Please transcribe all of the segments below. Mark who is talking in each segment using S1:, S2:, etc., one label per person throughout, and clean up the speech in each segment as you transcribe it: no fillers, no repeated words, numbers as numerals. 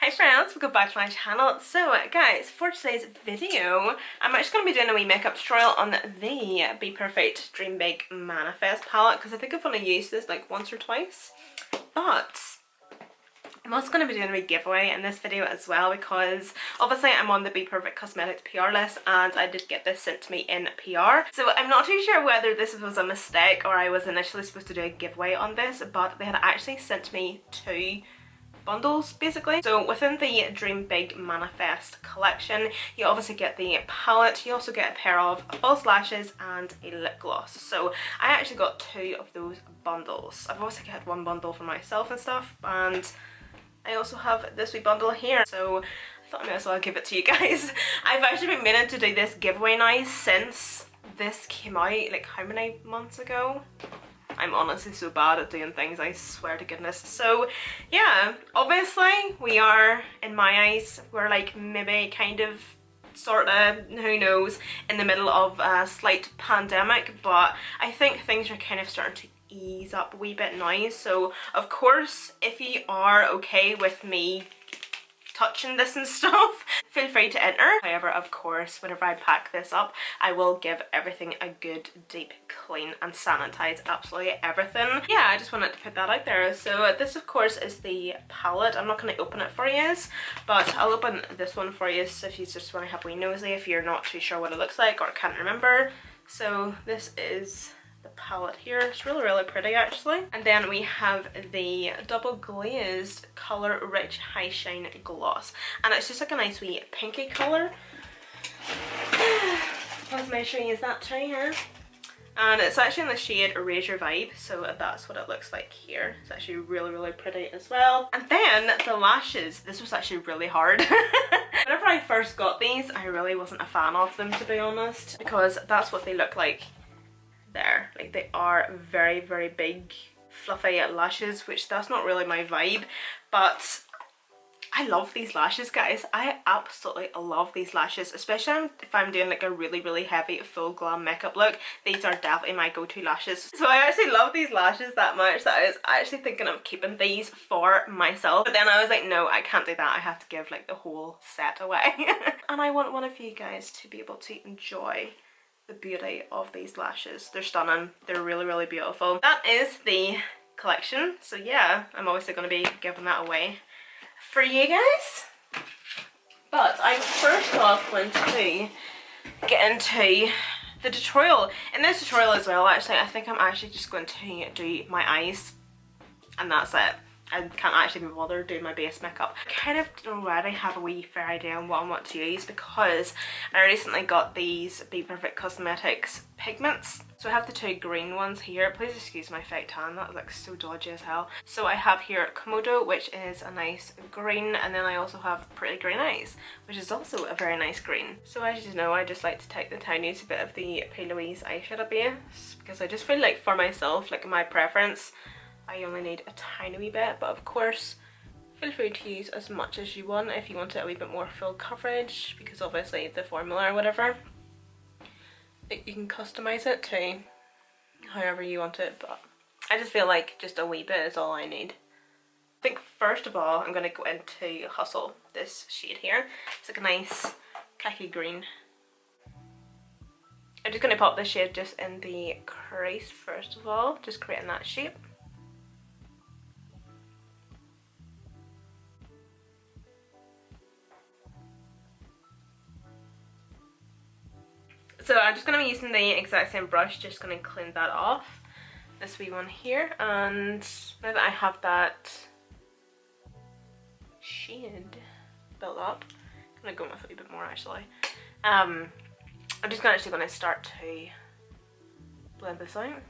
S1: Hi friends, welcome back to my channel. So guys, for today's video, I'm actually going to be doing a wee makeup tutorial on the bPerfect Dream Big Manifest palette because I think I've only used this like once or twice. But I'm also going to be doing a wee giveaway in this video as well because obviously I'm on the bPerfect Cosmetics PR list and I did get this sent to me in PR. So I'm not too sure whether this was a mistake or I was initially supposed to do a giveaway on this, but they had actually sent me two bundles basically. So within the Dream Big Manifest collection you obviously get the palette, you also get a pair of false lashes and a lip gloss. So I actually got two of those bundles. I've also got one bundle for myself and stuff, and I also have this wee bundle here, so I thought I might as well give it to you guys. I've actually been meaning to do this giveaway now since this came out, like how many months ago? I'm honestly so bad at doing things, I swear to goodness. So yeah, obviously we are, in my eyes, we're like maybe kind of sorta, who knows, in the middle of a slight pandemic, but I think things are kind of starting to ease up a wee bit now. So of course, if you are okay with me touching this and stuff, feel free to enter. However, of course, whenever I pack this up, I will give everything a good deep clean and sanitize absolutely everything. Yeah, I just wanted to put that out there. So this of course is the palette. I'm not going to open it for you, but I'll open this one for you so if you just want to have a wee nosy if you're not too sure what it looks like or can't remember. So this is the palette here. It's really pretty actually. And then we have the double glazed Color Rich High Shine Gloss, and it's just like a nice wee pinky colour. Suppose my show you that too, yeah. And it's actually in the shade Erasure Vibe, so that's what it looks like here. It's actually really pretty as well. And then the lashes, this was actually really hard. Whenever I first got these, I really wasn't a fan of them, to be honest, because that's what they look like there. Like, they are very big fluffy lashes, which that's not really my vibe, but I love these lashes, guys. I absolutely love these lashes, especially if I'm doing like a really heavy full glam makeup look. These are definitely my go-to lashes. So I actually love these lashes that much that I was actually thinking of keeping these for myself, but then I was like, no, I can't do that. I have to give like the whole set away. And I want one of you guys to be able to enjoy the beauty of these lashes. They're stunning. They're really beautiful. That is the collection. So yeah, I'm obviously going to be giving that away for you guys. But I'm first off going to get into the tutorial. In this tutorial as well, actually, I think I'm actually just going to do my eyes, and that's it. I can't actually be bothered doing my base makeup. I kind of already have a wee fair idea on what I want to use because I recently got these bPerfect Cosmetics pigments. So I have the two green ones here. Please excuse my fake tan, that looks so dodgy as hell. So I have here Komodo, which is a nice green, and then I also have Pretty Green Eyes, which is also a very nice green. So as you know, I just like to take the tiniest bit of the P. Louise eyeshadow base because I just feel like for myself, like my preference, I only need a tiny wee bit, but of course feel free to use as much as you want if you want it a wee bit more full coverage, because obviously the formula or whatever, you can customize it to however you want it, but I just feel like just a wee bit is all I need. I think first of all I'm going to go into Hustle, this shade here. It's like a nice khaki green. I'm just going to pop this shade just in the crease first of all, just creating that shape. So I'm just going to be using the exact same brush, just going to clean that off, this wee one here, and now that I have that shade built up, I'm going to go with a wee bit more actually. I'm just actually going to start to blend this out.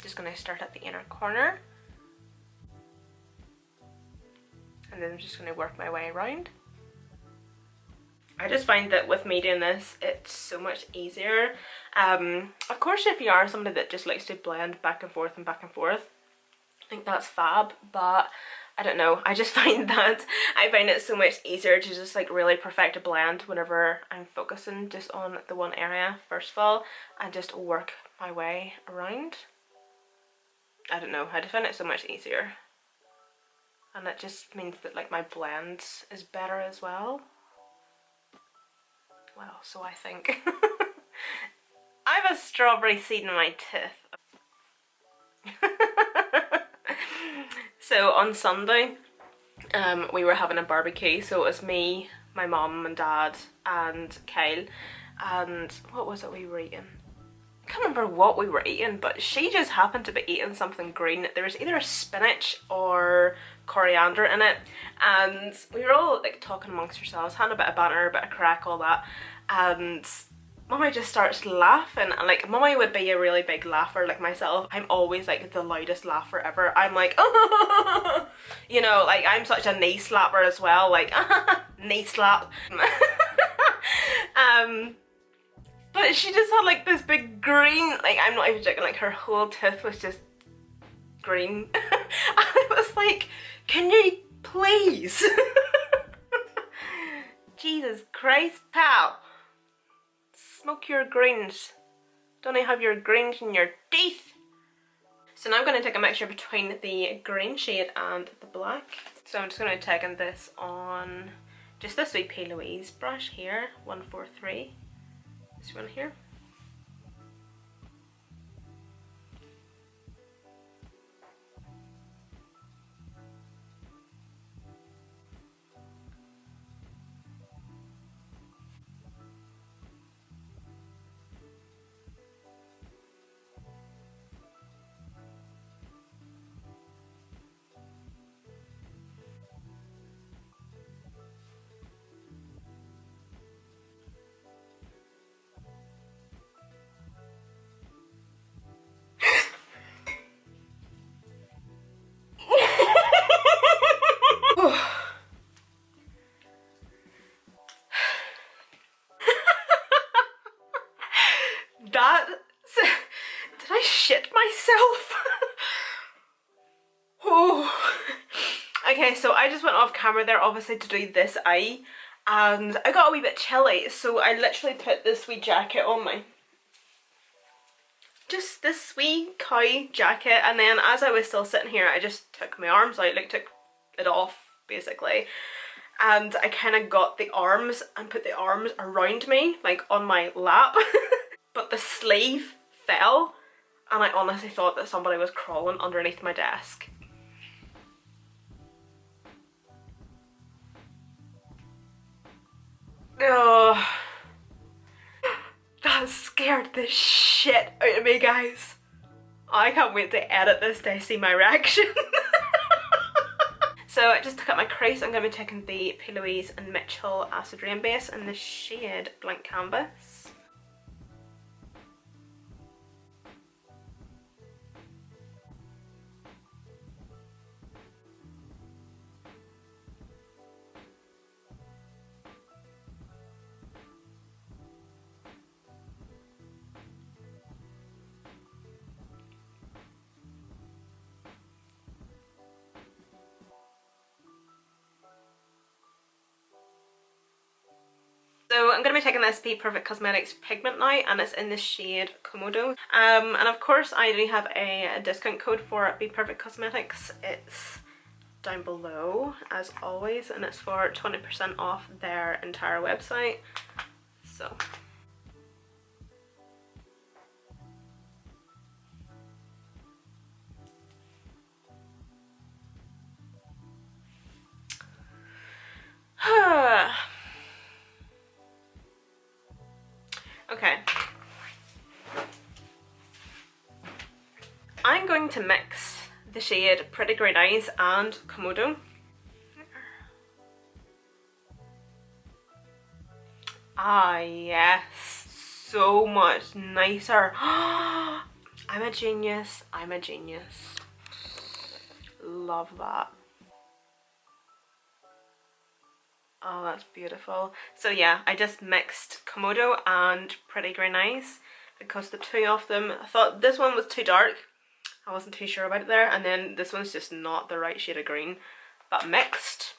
S1: Just going to start at the inner corner, and then I'm just going to work my way around. I just find that with me doing this, it's so much easier. Of course, if you are somebody that just likes to blend back and forth, I think that's fab, but I don't know, I just find that I find it so much easier to just like really perfect a blend whenever I'm focusing just on the one area first of all and just work my way around. I don't know, I just find it so much easier. and it just means that like my blend is better as well. Well, so I think. I have a strawberry seed in my tooth. So on Sunday, we were having a barbecue, so it was me, my mum and dad and Kyle, and what was it we were eating? I can't remember what we were eating, but she just happened to be eating something green. There was either spinach or coriander in it, and we were all like talking amongst ourselves, having a bit of banter, a bit of crack, all that, and Mummy just starts laughing, and like Mummy would be a really big laugher like myself. I'm always like the loudest laugher ever. I'm like, you know, like I'm such a knee slapper as well, like knee slap. But she just had like this big green, like I'm not even joking, like her whole tooth was just green. I was like, can you please? Jesus Christ, pal. Smoke your greens. Don't you have your greens in your teeth? So now I'm going to take a mixture between the green shade and the black. So I'm just going to take this on just this wee P. Louise brush here, 143. This one here. That, did I shit myself? Oh. Okay, so I just went off camera there obviously to do this eye, and I got a wee bit chilly, so I literally put this wee jacket on me. Just this wee cow jacket, and then as I was still sitting here I just took my arms out, like took it off basically, and I kind of got the arms and put the arms around me like on my lap. But the sleeve fell, and I honestly thought that somebody was crawling underneath my desk. Oh, that scared the shit out of me, guys. I can't wait to edit this to see my reaction. So I just took out my crease. I'm going to be taking the P. Louise and Mitchell Acid Rain base in the shade Blank Canvas. So I'm going to be taking this bPerfect Cosmetics pigment now, and it's in the shade Komodo. And of course I do have a discount code for bPerfect Cosmetics. It's down below as always, and it's for 20% off their entire website. So okay, I'm going to mix the shade Pretty Green Eyes and Komodo. Ah yes, so much nicer. I'm a genius, I'm a genius. Love that. Oh, that's beautiful. So yeah, I just mixed Komodo and Pretty Green Eyes because the two of them, I thought this one was too dark. I wasn't too sure about it there, and then this one's just not the right shade of green, but mixed.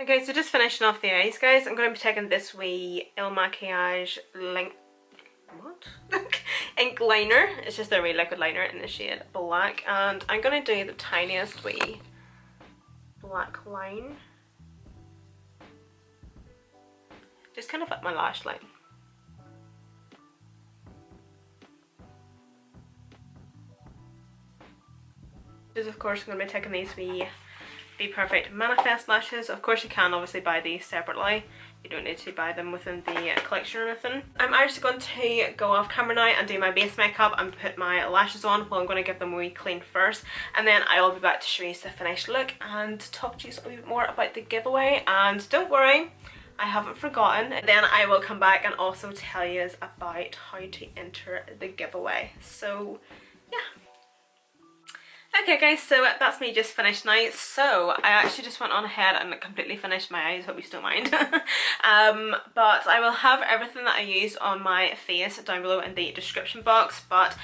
S1: Okay, so just finishing off the eyes, guys. I'm going to be taking this wee Il Maquillage ink liner. It's just a wee liquid liner in the shade black, and I'm going to do the tiniest wee black line. Just kind of up my lash line. This, of course, I'm going to be taking these wee bPerfect Manifest lashes. Of course you can obviously buy these separately. You don't need to buy them within the collection or anything. I'm actually going to go off camera now and do my base makeup and put my lashes on. Well, I'm going to give them a wee clean first, and then I will be back to show you the finished look and talk to you a wee bit more about the giveaway. And don't worry, I haven't forgotten. Then I will come back and also tell you about how to enter the giveaway. So yeah. Okay guys, so that's me just finished now. So I actually just went on ahead and completely finished my eyes, hope you don't mind. But I will have everything that I used on my face down below in the description box. But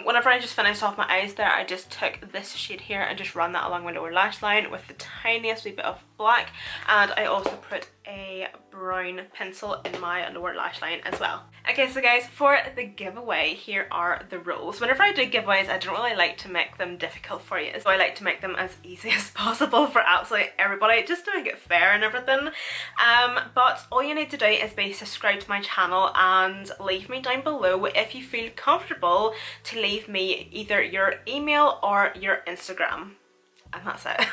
S1: whenever I just finished off my eyes there, I just took this shade here and just ran that along my lower lash line with the tiniest wee bit of black, and I also put a brown pencil in my lower lash line as well. Okay, so guys, for the giveaway, here are the rules. Whenever I do giveaways, I don't really like to make them difficult for you, so I like to make them as easy as possible for absolutely everybody, just to make it fair and everything. But all you need to do is be subscribed to my channel and leave me down below if you feel comfortable to leave me either your email or your Instagram, and that's it.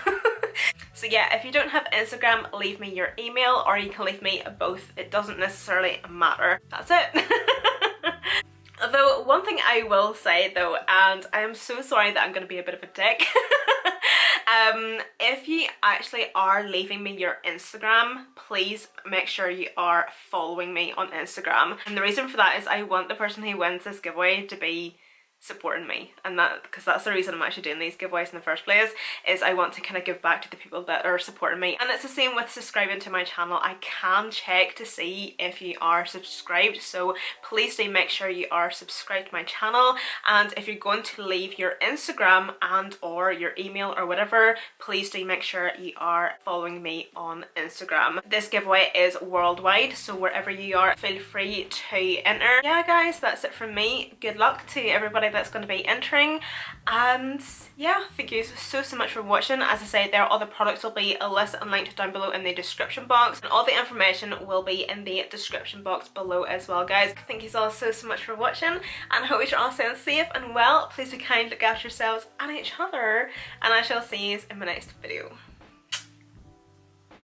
S1: So yeah, if you don't have Instagram, leave me your email, or you can leave me both. It doesn't necessarily matter. That's it. Although one thing I will say though, and I am so sorry that I'm going to be a bit of a dick, if you actually are leaving me your Instagram, please make sure you are following me on Instagram. And the reason for that is I want the person who wins this giveaway to be supporting me, and that, because that's the reason I'm actually doing these giveaways in the first place, is I want to kind of give back to the people that are supporting me. And it's the same with subscribing to my channel. I can check to see if you are subscribed, so please do make sure you are subscribed to my channel. And if you're going to leave your Instagram and or your email or whatever, please do make sure you are following me on Instagram. This giveaway is worldwide, so wherever you are, feel free to enter. Yeah guys, that's it from me. Good luck to everybody that's going to be entering, and yeah, thank you so much for watching. As I said, there are other products will be listed and linked down below in the description box, and all the information will be in the description box below as well, guys. Thank you all so much for watching, and I hope you're all staying safe and well. Please be kind, look after yourselves and each other, and I shall see you in my next video.